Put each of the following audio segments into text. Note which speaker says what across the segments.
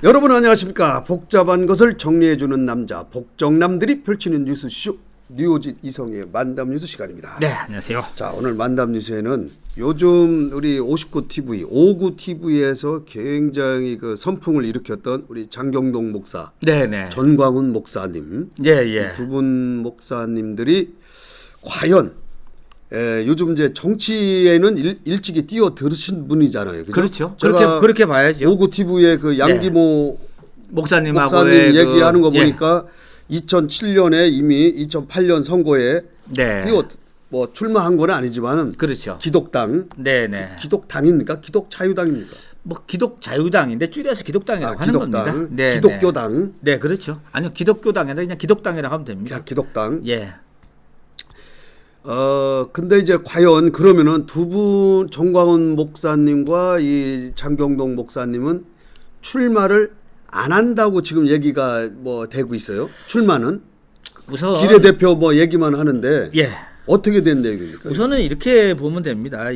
Speaker 1: 여러분 안녕하십니까? 복잡한 것을 정리해주는 남자 복정남들이 펼치는 뉴스쇼 뉴오진 이성의 만담뉴스 시간입니다.
Speaker 2: 네, 안녕하세요.
Speaker 1: 자, 오늘 만담뉴스에는 요즘 우리 59TV, 59TV에서 굉장히 그 선풍을 일으켰던 우리 장경동 목사,
Speaker 2: 네네.
Speaker 1: 전광훈 목사님,
Speaker 2: 예.
Speaker 1: 두 분 목사님들이 과연 요즘 이제 정치에는 일찍이 뛰어들으신 분이잖아요. 그죠?
Speaker 2: 그렇죠. 그렇게 봐야죠.
Speaker 1: 59TV의 그 양기모
Speaker 2: 목사님
Speaker 1: 얘기하는 거 보니까 2007년에 이미 2008년 선거에 뭐 출마한 건 아니지만은
Speaker 2: 그렇죠.
Speaker 1: 기독당,
Speaker 2: 네네.
Speaker 1: 기독당입니까? 기독자유당입니까?
Speaker 2: 뭐 기독자유당인데 줄여서 기독당이라고 하는
Speaker 1: 기독당,
Speaker 2: 겁니다. 네,
Speaker 1: 기독교당.
Speaker 2: 네, 그렇죠. 아니요, 기독교당이 아니라 그냥 기독당이라고 하면 됩니다.
Speaker 1: 기독당.
Speaker 2: 예.
Speaker 1: 근데 이제 과연 그러면은 두 분 정광훈 목사님과 이 장경동 목사님은 출마를 안 한다고 지금 얘기가 뭐 되고 있어요. 출마는
Speaker 2: 우선
Speaker 1: 비례대표 뭐 얘기만 하는데
Speaker 2: 예.
Speaker 1: 어떻게 된 내용입니까?
Speaker 2: 우선은 이렇게 보면 됩니다.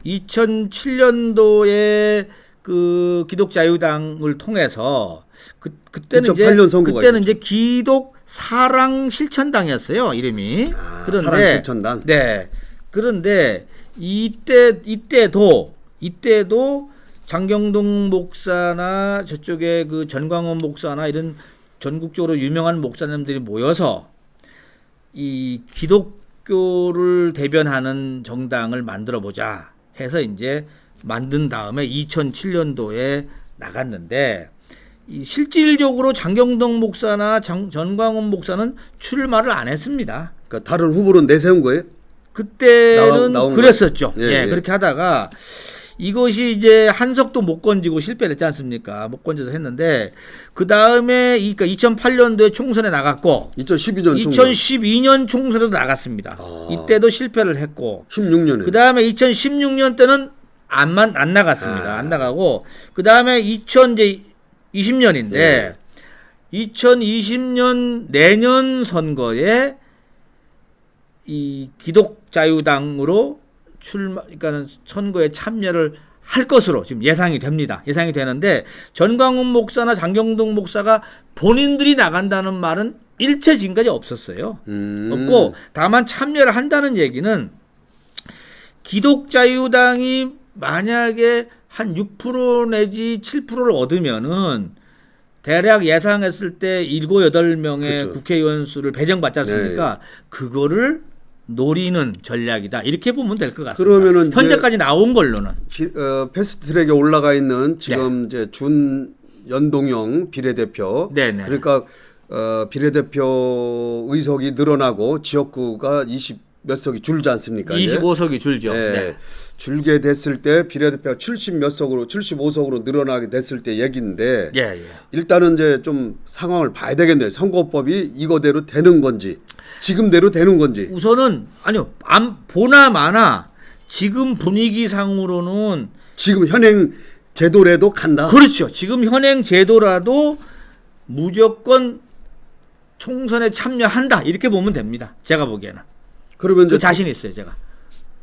Speaker 2: 2007년도에 그 기독자유당을 통해서 그때는
Speaker 1: 2008년 선거가
Speaker 2: 그때는 이제 기독 사랑 실천당이었어요, 이름이. 그런데
Speaker 1: 사랑 실천당.
Speaker 2: 네. 그런데 이때도 장경동 목사나 저쪽에 그 전광훈 목사나 이런 전국적으로 유명한 목사님들이 모여서 이 기독교를 대변하는 정당을 만들어 보자 해서 이제 만든 다음에 2007년도에 나갔는데 실질적으로 장경동 목사나 전광훈 목사는 출마를 안 했습니다.
Speaker 1: 그러니까 다른 후보로 내세운 거예요?
Speaker 2: 그때는
Speaker 1: 나온
Speaker 2: 그랬었죠.
Speaker 1: 예.
Speaker 2: 그렇게 하다가 이것이 이제 한석도 못 건지고 실패를 했지 않습니까? 못 건져서 했는데 그 다음에 그러니까 2008년도에 총선에 나갔고 2012년 총선에도 나갔습니다. 이때도 실패를 했고
Speaker 1: 16년에
Speaker 2: 그 다음에 2016년 때는 안 나갔습니다. 안 나가고 그 다음에 2020년인데 2020년 내년 선거에 이 기독자유당으로 그러니까는 선거에 참여를 할 것으로 지금 예상이 됩니다. 예상이 되는데 전광훈 목사나 장경동 목사가 본인들이 나간다는 말은 일체 지금까지 없었어요. 없고 다만 참여를 한다는 얘기는 기독자유당이 만약에 한 6% 내지 7%를 얻으면은 대략 예상했을 때 7, 8명의
Speaker 1: 그렇죠.
Speaker 2: 국회의원 수를 배정받지 않습니까?
Speaker 1: 네.
Speaker 2: 그거를 노리는 전략이다. 이렇게 보면 될 것 같습니다.
Speaker 1: 그러면은
Speaker 2: 현재까지 나온 걸로는
Speaker 1: 패스트트랙에 올라가 있는 지금 이제 준연동형 비례대표.
Speaker 2: 네네.
Speaker 1: 그러니까 비례대표 의석이 늘어나고 지역구가 20몇 석이 줄지 않습니까?
Speaker 2: 25석이 줄죠.
Speaker 1: 네. 줄게 됐을 때 비례대표가 70몇 석으로 75석으로 늘어나게 됐을 때 얘기인데 일단은 이제 좀 상황을 봐야 되겠네요. 선거법이 이거대로 되는 건지 지금대로 되는 건지.
Speaker 2: 우선은 아니요. 보나 마나 지금 분위기상으로는
Speaker 1: 지금 현행 제도라도 간다.
Speaker 2: 그렇죠. 지금 현행 제도라도 무조건 총선에 참여한다. 이렇게 보면 됩니다. 제가 보기에는.
Speaker 1: 그러면 이제
Speaker 2: 자신 있어요, 제가.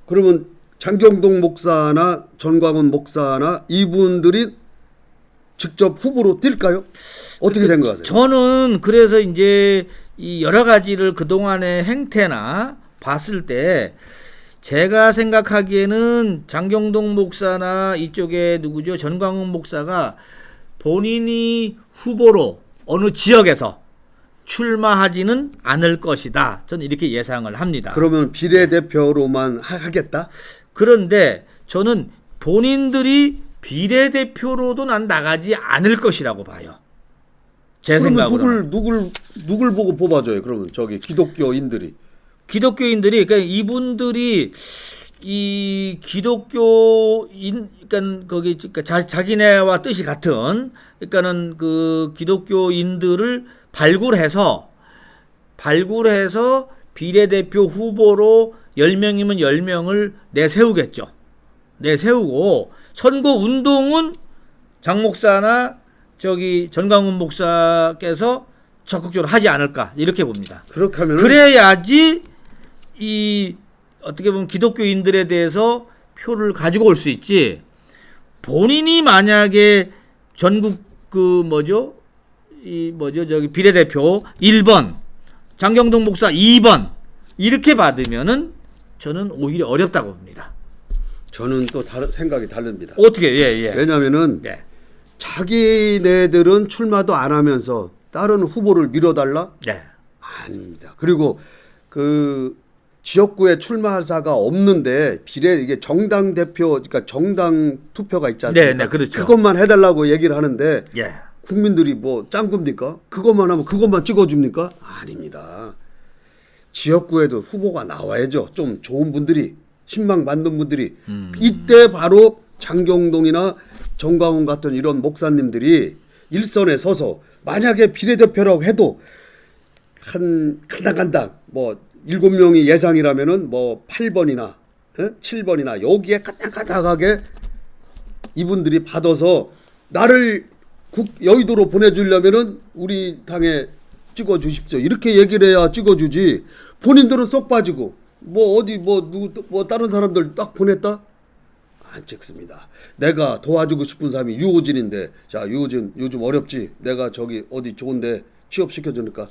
Speaker 1: 그러면 장경동 목사나 전광훈 목사나 이분들이 직접 후보로 뛸까요? 어떻게 된 거 같아요?
Speaker 2: 저는 그래서 이제 이 여러 가지를 그동안의 행태나 봤을 때 제가 생각하기에는 장경동 목사나 이쪽에 누구죠? 전광훈 목사가 본인이 후보로 어느 지역에서 출마하지는 않을 것이다. 저는 이렇게 예상을 합니다.
Speaker 1: 그러면 비례대표로만 하겠다?
Speaker 2: 그런데 저는 본인들이 비례대표로도 난 나가지 않을 것이라고 봐요. 제 생각으로.
Speaker 1: 그러면 누굴 보고 뽑아줘요? 그러면 저기 기독교인들이
Speaker 2: 그러니까 이분들이 이 기독교인 그러니까 자기네와 뜻이 같은 그러니까는 그 기독교인들을 발굴해서 비례대표 후보로 10명이면 10명을 내세우겠죠. 내세우고 선거 운동은 장 목사나 저기 전광훈 목사께서 적극적으로 하지 않을까 이렇게 봅니다.
Speaker 1: 그렇게 하면
Speaker 2: 그래야지 이 어떻게 보면 기독교인들에 대해서 표를 가지고 올 수 있지. 본인이 만약에 전국 저기 비례대표 1번, 장경동 목사 2번 이렇게 받으면은 저는 오히려 어렵다고 봅니다.
Speaker 1: 저는 또 생각이 다릅니다.
Speaker 2: 어떻게? 예.
Speaker 1: 왜냐하면은
Speaker 2: 네.
Speaker 1: 자기네들은 출마도 안 하면서 다른 후보를 밀어달라?
Speaker 2: 네.
Speaker 1: 아닙니다. 그리고 그 지역구에 출마자가 없는데 이게 정당 대표, 그러니까 정당 투표가 있지 않습니까?
Speaker 2: 네, 그렇죠.
Speaker 1: 그것만 해달라고 얘기를 하는데
Speaker 2: 예.
Speaker 1: 국민들이 뭐 짱굽니까? 그것만 하면 그것만 찍어줍니까? 아닙니다. 지역구에도 후보가 나와야죠. 좀 좋은 분들이, 신망 받는 분들이. 이때 바로 장경동이나 정광훈 같은 이런 목사님들이 일선에 서서 만약에 비례대표라고 해도 한 간당 뭐 7명이 예상이라면은 뭐 8번이나 7번이나 여기에 까딱까딱하게 이분들이 받아서 나를 여의도로 보내주려면은 우리 당에 찍어주십시오. 이렇게 얘기를 해야 찍어주지. 본인들은 쏙 빠지고 뭐 어디 뭐 다른 사람들 딱 보냈다? 안 찍습니다. 내가 도와주고 싶은 사람이 유호진인데, 자 유호진 요즘 어렵지. 내가 저기 어디 좋은데 취업시켜주니까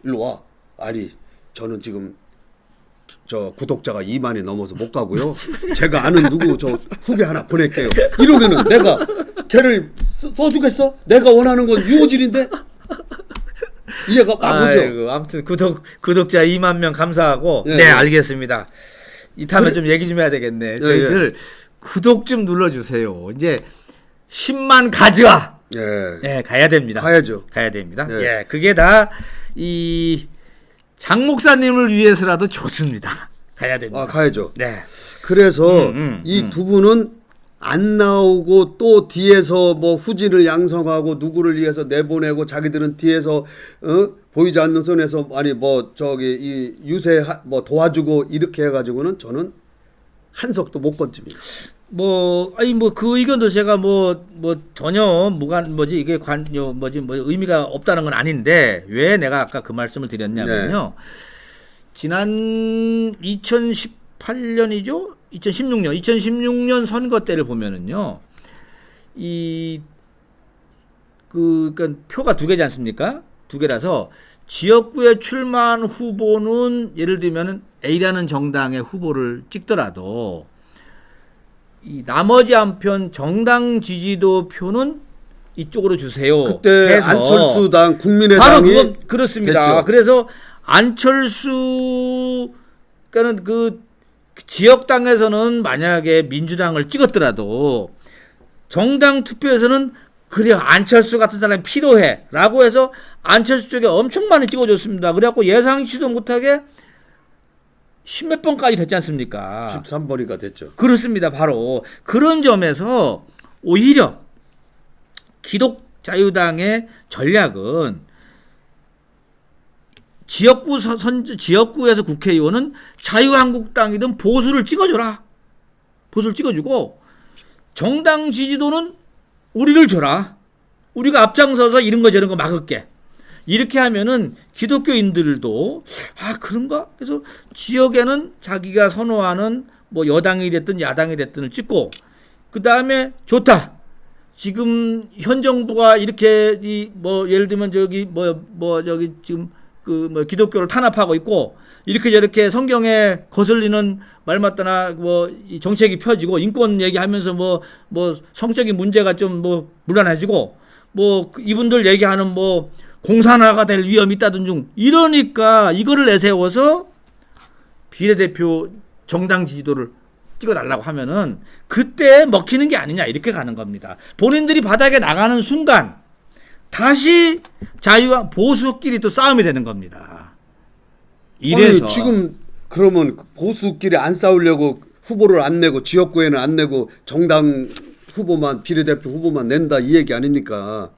Speaker 1: 일로 와. 아니 저는 지금 저 구독자가 2만이 넘어서 못 가고요. 제가 아는 누구 저 후배 하나 보낼게요. 이러면은 내가 걔를 써주겠어? 내가 원하는 건 유호진인데? 이해가 막 오죠.
Speaker 2: 아무튼 구독자 2만 명 감사하고
Speaker 1: 예,
Speaker 2: 네,
Speaker 1: 예.
Speaker 2: 알겠습니다. 이따면 좀 얘기 좀 해야 되겠네. 저희들 구독 좀 눌러주세요. 이제 10만 가즈아. 예, 가야 됩니다.
Speaker 1: 가야죠.
Speaker 2: 가야 됩니다.
Speaker 1: 예.
Speaker 2: 예, 그게 다 이 장 목사님을 위해서라도 좋습니다. 가야 됩니다.
Speaker 1: 아, 가야죠.
Speaker 2: 네.
Speaker 1: 그래서 이 두 분은 안 나오고 또 뒤에서 뭐 후진을 양성하고 누구를 위해서 내보내고 자기들은 뒤에서 보이지 않는 선에서 아니 뭐 저기 이 유세 뭐 도와주고 이렇게 해가지고는 저는 한 석도 못 건집니다.
Speaker 2: 그 의견도 제가 전혀 이게 의미가 없다는 건 아닌데 왜 내가 아까 그 말씀을 드렸냐면요. 지난 2018년이죠? 2016년 선거 때를 보면은요. 그러니까 표가 두 개지 않습니까? 두 개라서 지역구에 출마한 후보는 예를 들면은 A라는 정당의 후보를 찍더라도 이 나머지 한편 정당 지지도 표는 이쪽으로 주세요.
Speaker 1: 그때
Speaker 2: 해서
Speaker 1: 안철수당 국민의당이
Speaker 2: 바로 그건 그렇습니다.
Speaker 1: 됐죠.
Speaker 2: 그래서 안철수 그러니까는 그 지역당에서는 만약에 민주당을 찍었더라도 정당 투표에서는 그래 안철수 같은 사람이 필요해라고 해서 안철수 쪽에 엄청 많이 찍어줬습니다. 그래갖고 예상치도 못하게 10몇 번까지 됐지 않습니까?
Speaker 1: 13번이가 됐죠.
Speaker 2: 그렇습니다. 바로 그런 점에서 오히려 기독자유당의 전략은 지역구에서 국회의원은 자유한국당이든 보수를 찍어줘라. 보수를 찍어주고 정당 지지도는 우리를 줘라. 우리가 앞장서서 이런 거 저런 거 막을게. 이렇게 하면은 기독교인들도 그런가? 그래서 지역에는 자기가 선호하는 뭐 여당이 됐든 야당이 됐든을 찍고 그 다음에 좋다. 지금 현 정부가 이렇게 예를 들면 저기 지금 기독교를 탄압하고 있고 이렇게 저렇게 성경에 거슬리는 말 맞다나 이 정책이 펴지고 인권 얘기하면서 성적인 문제가 좀 물란해지고 이분들 얘기하는 공산화가 될 위험이 있다든 중 이러니까 이거를 내세워서 비례대표 정당 지지도를 찍어달라고 하면은 그때 먹히는 게 아니냐 이렇게 가는 겁니다. 본인들이 바닥에 나가는 순간 다시 자유와 보수끼리 또 싸움이 되는 겁니다. 이래서
Speaker 1: 아니, 지금 그러면 보수끼리 안 싸우려고 후보를 안 내고 지역구에는 안 내고 정당 후보만 비례대표 후보만 낸다 이 얘기 아닙니까?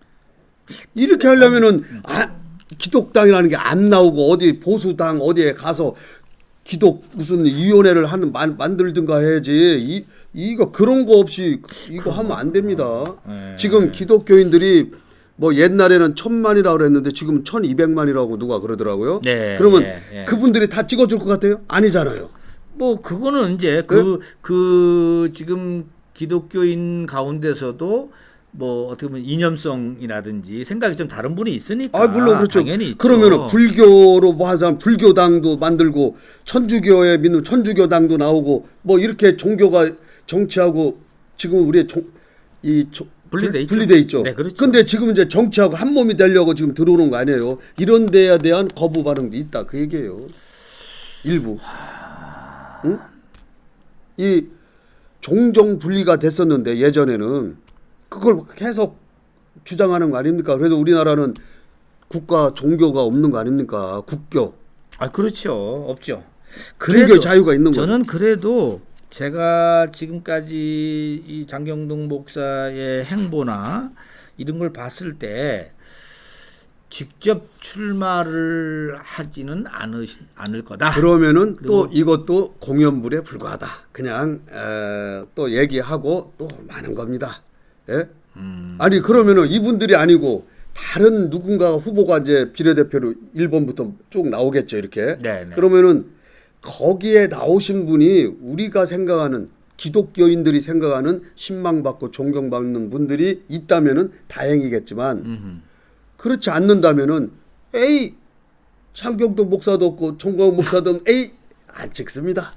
Speaker 1: 이렇게 하려면은 기독당이라는 게 안 나오고 어디 보수당 어디에 가서 기독 무슨 위원회를 만들든가 해야지 이거 그런 거 없이 이거 하면 안 됩니다. 지금 기독교인들이 옛날에는 1000만이라고 그랬는데 지금 1200만이라고 누가 그러더라고요.
Speaker 2: 네,
Speaker 1: 그러면 그분들이 다 찍어줄 것 같아요? 아니잖아요.
Speaker 2: 그거는 이제 지금 기독교인 가운데서도 뭐 어떻게 보면 이념성이라든지 생각이 좀 다른 분이 있으니까.
Speaker 1: 아, 물론 그렇죠.
Speaker 2: 당연히 있죠.
Speaker 1: 그러면은 불교로 뭐 하자 불교당도 만들고 천주교에 믿는 천주교당도 나오고 뭐 이렇게 종교가 정치하고 지금 우리 분리돼 있죠.
Speaker 2: 네, 그렇죠.
Speaker 1: 근데 지금 이제 정치하고 한 몸이 되려고 지금 들어오는 거 아니에요. 이런 데에 대한 거부 반응도 있다 그 얘기예요. 일부. 응? 이 종종 분리가 됐었는데 예전에는 그걸 계속 주장하는 거 아닙니까? 그래서 우리나라는 국가 종교가 없는 거 아닙니까? 국교.
Speaker 2: 아, 그렇죠. 없죠.
Speaker 1: 종교의 자유가 있는 거죠.
Speaker 2: 저는 그래도 제가 지금까지 이 장경동 목사의 행보나 이런 걸 봤을 때 직접 출마를 하지는 않을 거다.
Speaker 1: 그러면은 또 이것도 공연불에 불과하다. 그냥 또 얘기하고 또 많은 겁니다. 예? 아니 그러면은 이분들이 아니고 다른 누군가 후보가 이제 비례대표로 1번부터 쭉 나오겠죠 이렇게.
Speaker 2: 네네.
Speaker 1: 그러면은 거기에 나오신 분이 우리가 생각하는 기독교인들이 생각하는 신망받고 존경받는 분들이 있다면은 다행이겠지만 그렇지 않는다면은 에이 장경동 목사도 없고 정광훈 목사도 에이 안 찍습니다.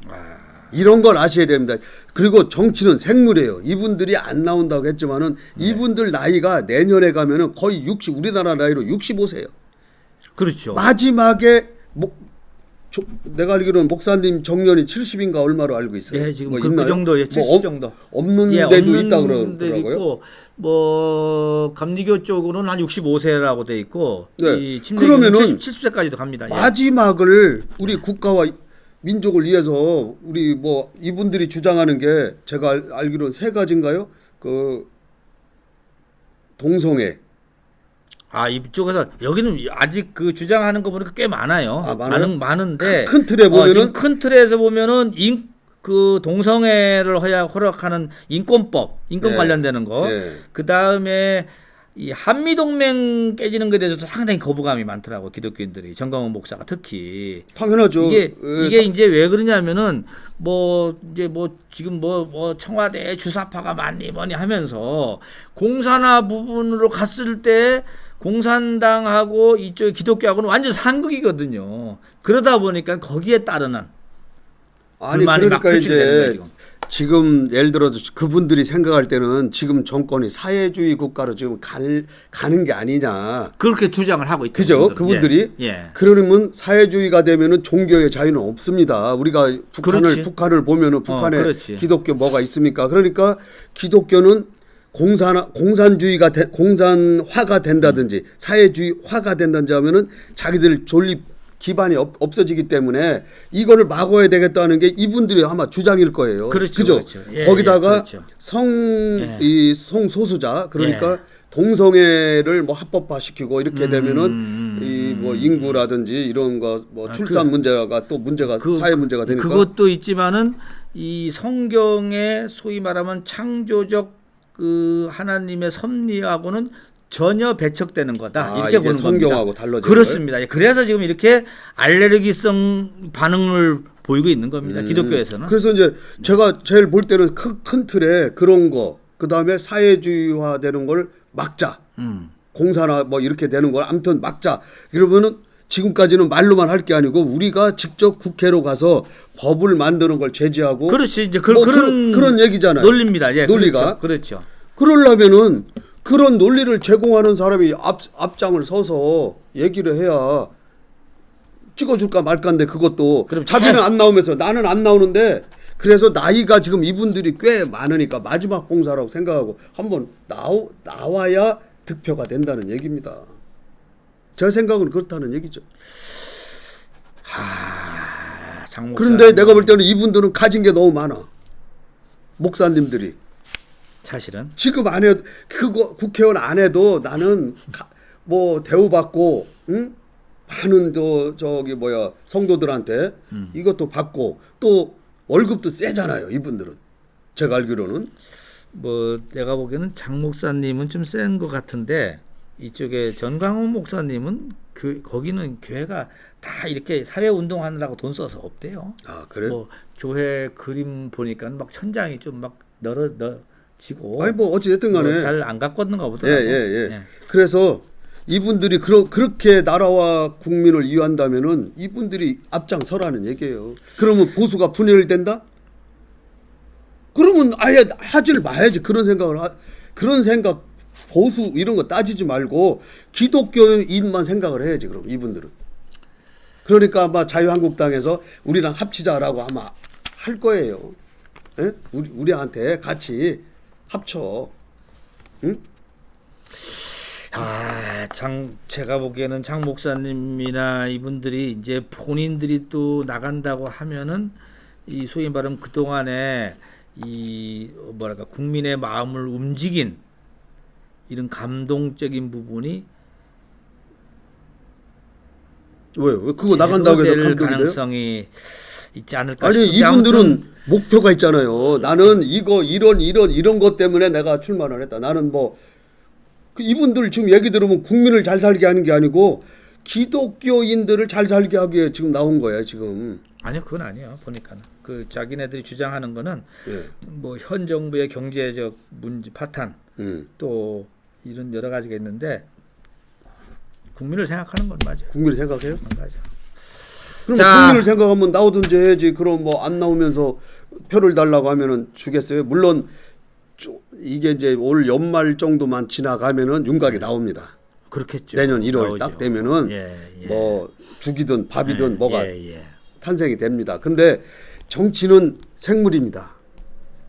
Speaker 1: 이런 걸 아셔야 됩니다. 그리고 정치는 생물이에요. 이분들이 안 나온다고 했지만은 이분들 나이가 내년에 가면은 거의 우리나라 나이로 65세예요.
Speaker 2: 그렇죠.
Speaker 1: 마지막에 내가 알기로는 목사님 정년이 70인가 얼마로 알고 있어요.
Speaker 2: 예, 지금
Speaker 1: 뭐
Speaker 2: 그 정도에 70 정도.
Speaker 1: 없는
Speaker 2: 예,
Speaker 1: 데도
Speaker 2: 없는
Speaker 1: 있다
Speaker 2: 데도
Speaker 1: 그러더라고요.
Speaker 2: 있고, 뭐 감리교 쪽으로는 한 65세라고 돼 있고,
Speaker 1: 네.
Speaker 2: 이 침례교는
Speaker 1: 그러면은
Speaker 2: 70세까지도 갑니다. 예.
Speaker 1: 마지막을 우리 국가와 민족을 위해서 우리 뭐 이분들이 주장하는 게 제가 알기로는 세 가지인가요? 그 동성애.
Speaker 2: 아, 이쪽에서 여기는 아직 그 주장하는 거 보니까 꽤 많아요.
Speaker 1: 아, 많아요?
Speaker 2: 많은데
Speaker 1: 큰 틀에 보면은
Speaker 2: 지금 큰 틀에서 보면은 그 동성애를 허락하는 인권
Speaker 1: 네.
Speaker 2: 관련되는 거.
Speaker 1: 네.
Speaker 2: 그 다음에 이 한미동맹 깨지는 것에 대해서도 상당히 거부감이 많더라고 기독교인들이 정광훈 목사가 특히.
Speaker 1: 당연하죠.
Speaker 2: 이게 이제 왜 그러냐면은 뭐 이제 뭐 지금 뭐 청와대 주사파가 많니 뭐니 하면서 공산화 부분으로 갔을 때 공산당하고 이쪽 기독교하고는 완전 상극이거든요. 그러다 보니까 거기에 따르는
Speaker 1: 아니
Speaker 2: 불만이 막
Speaker 1: 그러니까
Speaker 2: 표출되는 거예요,
Speaker 1: 이제 지금 예를 들어서 그분들이 생각할 때는 지금 정권이 사회주의 국가로 지금 가는 게 아니냐.
Speaker 2: 그렇게 주장을 하고 있죠.
Speaker 1: 그죠? 그분들이.
Speaker 2: 예.
Speaker 1: 그러면 사회주의가 되면은 종교의 자유는 없습니다. 우리가 북한을 보면은 북한에
Speaker 2: 그렇지.
Speaker 1: 기독교 뭐가 있습니까? 그러니까 기독교는 공산화가 된다든지 사회주의화가 된다든지 하면은 자기들 존립 기반이 없어지기 때문에 이거를 막아야 되겠다는 게 이분들이 아마 주장일 거예요.
Speaker 2: 그렇죠.
Speaker 1: 그죠?
Speaker 2: 그렇죠. 예,
Speaker 1: 거기다가
Speaker 2: 그렇죠.
Speaker 1: 성소수자 그러니까 동성애를 뭐 합법화 시키고 이렇게 되면은 이 뭐 인구라든지 이런 거 뭐 출산 문제가 또 문제가 사회 문제가 되니까
Speaker 2: 그것도 있지만은 이 성경의 소위 말하면 창조적 그 하나님의 섭리하고는 전혀 배척되는 거다. 이렇게 보는
Speaker 1: 성경하고
Speaker 2: 겁니다.
Speaker 1: 달라지는
Speaker 2: 그렇습니다. 거예요? 그래서 지금 이렇게 알레르기성 반응을 보이고 있는 겁니다. 기독교에서는.
Speaker 1: 그래서 이제 제가 제일 볼 때는 큰 틀에 그런 거, 그 다음에 사회주의화 되는 걸 막자. 공산화 뭐 이렇게 되는 걸 아무튼 막자. 이러면은 지금까지는 말로만 할 게 아니고 우리가 직접 국회로 가서 법을 만드는 걸 제지하고.
Speaker 2: 그렇지. 이제
Speaker 1: 그런 얘기잖아요.
Speaker 2: 논리입니다. 예,
Speaker 1: 논리가.
Speaker 2: 그렇죠.
Speaker 1: 그러려면은 그런 논리를 제공하는 사람이 앞장을 서서 얘기를 해야 찍어줄까 말까인데 그것도 자기는 안 나오면서 나는 안 나오는데 그래서 나이가 지금 이분들이 꽤 많으니까 마지막 봉사라고 생각하고 한번 나와야 득표가 된다는 얘기입니다. 제 생각은 그렇다는 얘기죠. 그런데 내가 볼 때는 이분들은 가진 게 너무 많아. 목사님들이.
Speaker 2: 사실은
Speaker 1: 지금 안 해도 그거 국회의원 안 해도 나는 뭐 대우받고 많은 저기 성도들한테 이것도 받고 또 월급도 세잖아요. 이분들은 제가 알기로는
Speaker 2: 뭐 내가 보기에는 장 목사님은 좀 센 것 같은데 이쪽에 전광훈 목사님은 거기는 교회가 다 이렇게 사회 운동하느라고 돈 써서 없대요.
Speaker 1: 아 그래?
Speaker 2: 뭐 교회 그림 보니까 막 천장이 좀 막 지고.
Speaker 1: 아니 뭐 어찌됐든 간에
Speaker 2: 잘 안 갖고 왔는가 보더라고.
Speaker 1: 예. 그래서 이분들이 그렇게 나라와 국민을 위한다면은 이분들이 앞장서라는 얘기예요. 그러면 보수가 분열된다? 그러면 아예 하질 마야지. 그런 생각 보수 이런 거 따지지 말고 기독교인만 생각을 해야지. 그럼 이분들은. 그러니까 아마 자유한국당에서 우리랑 합치자라고 아마 할 거예요. 예? 우리한테 같이 합쳐. 응?
Speaker 2: 제가 보기에는 장 목사님이나 이분들이 이제 본인들이 또 나간다고 하면은 이 소위 말하면 그동안에 이 뭐랄까 국민의 마음을 움직인 이런 감동적인 부분이
Speaker 1: 왜요? 왜 그거 나간다고 해서
Speaker 2: 제로될
Speaker 1: 감동이 돼요?
Speaker 2: 가능성이 있지 않을까
Speaker 1: 아니
Speaker 2: 싶은데
Speaker 1: 이분들은
Speaker 2: 아무튼
Speaker 1: 목표가 있잖아요. 나는 이런 것 때문에 내가 출마를 했다. 나는 뭐 이분들 지금 얘기 들으면 국민을 잘 살게 하는 게 아니고 기독교인들을 잘 살게 하기 위해 지금 나온 거예요. 지금.
Speaker 2: 아니요, 그건 아니에요. 보니까는 그 자기네들이 주장하는 거는
Speaker 1: 예.
Speaker 2: 뭐 현 정부의 경제적 문제 파탄 또 이런 여러 가지가 있는데 국민을 생각하는 건 맞아요.
Speaker 1: 국민을 생각해요?
Speaker 2: 맞아요.
Speaker 1: 그럼
Speaker 2: 자.
Speaker 1: 국민을 생각하면 나오든지 해야지. 그럼 뭐 안 나오면서 표를 달라고 하면은 주겠어요. 물론 이게 이제 올 연말 정도만 지나가면은 윤곽이 나옵니다.
Speaker 2: 그렇겠죠.
Speaker 1: 내년 1월
Speaker 2: 나오죠.
Speaker 1: 딱 되면은
Speaker 2: 예.
Speaker 1: 뭐 죽이든 밥이든 뭐가
Speaker 2: 예.
Speaker 1: 탄생이 됩니다. 근데 정치는 생물입니다.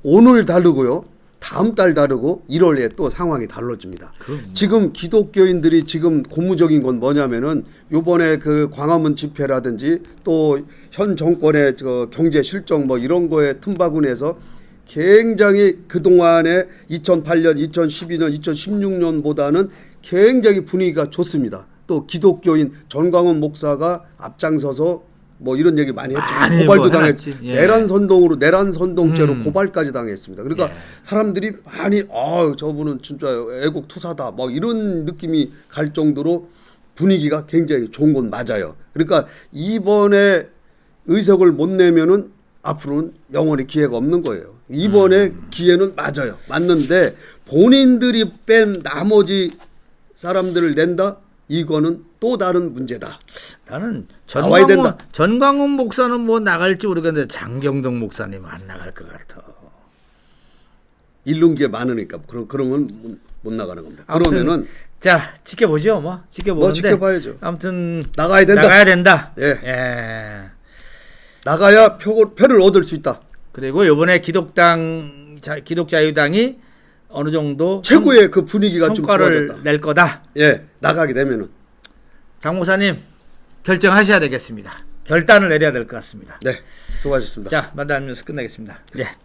Speaker 1: 오늘 다르고요. 다음 달 다르고 1월에 또 상황이 달라집니다. 지금 기독교인들이 지금 고무적인 건 뭐냐면은 요번에 그 광화문 집회라든지 또 현 정권의 저 경제 실정 뭐 이런 거에 틈바구니에서 굉장히 그동안에 2008년, 2012년, 2016년보다는 굉장히 분위기가 좋습니다. 또 기독교인 전광훈 목사가 앞장서서 뭐 이런 얘기 많이 했죠. 고발도 당했지. 내란 선동죄로 고발까지 당했습니다. 그러니까 사람들이 많이 저분은 진짜 애국 투사다. 뭐 이런 느낌이 갈 정도로 분위기가 굉장히 좋은 건 맞아요. 그러니까 이번에 의석을 못 내면은 앞으로는 영원히 기회가 없는 거예요. 이번에 기회는 맞아요. 맞는데 본인들이 뺀 나머지 사람들을 낸다? 이거는 또 다른 문제다.
Speaker 2: 나는
Speaker 1: 나와야 된다.
Speaker 2: 전광훈 목사는 뭐 나갈지 모르겠는데 장경동 목사님 안 나갈 것 같아.
Speaker 1: 잃는 게 많으니까 그러면 못 나가는 겁니다. 그러면은
Speaker 2: 자 지켜보죠. 뭐 지켜보는데
Speaker 1: 지켜봐야죠.
Speaker 2: 아무튼
Speaker 1: 나가야 된다.
Speaker 2: 예.
Speaker 1: 나가야 표를 얻을 수 있다.
Speaker 2: 그리고 이번에 기독자유당이 어느 정도
Speaker 1: 최고의 그 분위기가 좀
Speaker 2: 성과를
Speaker 1: 좋아졌다.
Speaker 2: 낼 거다.
Speaker 1: 예, 나가게 되면은.
Speaker 2: 장 목사님 결정하셔야 되겠습니다. 결단을 내려야 될 것 같습니다.
Speaker 1: 네, 수고하셨습니다.
Speaker 2: 자, 만나면서 끝내겠습니다. 네.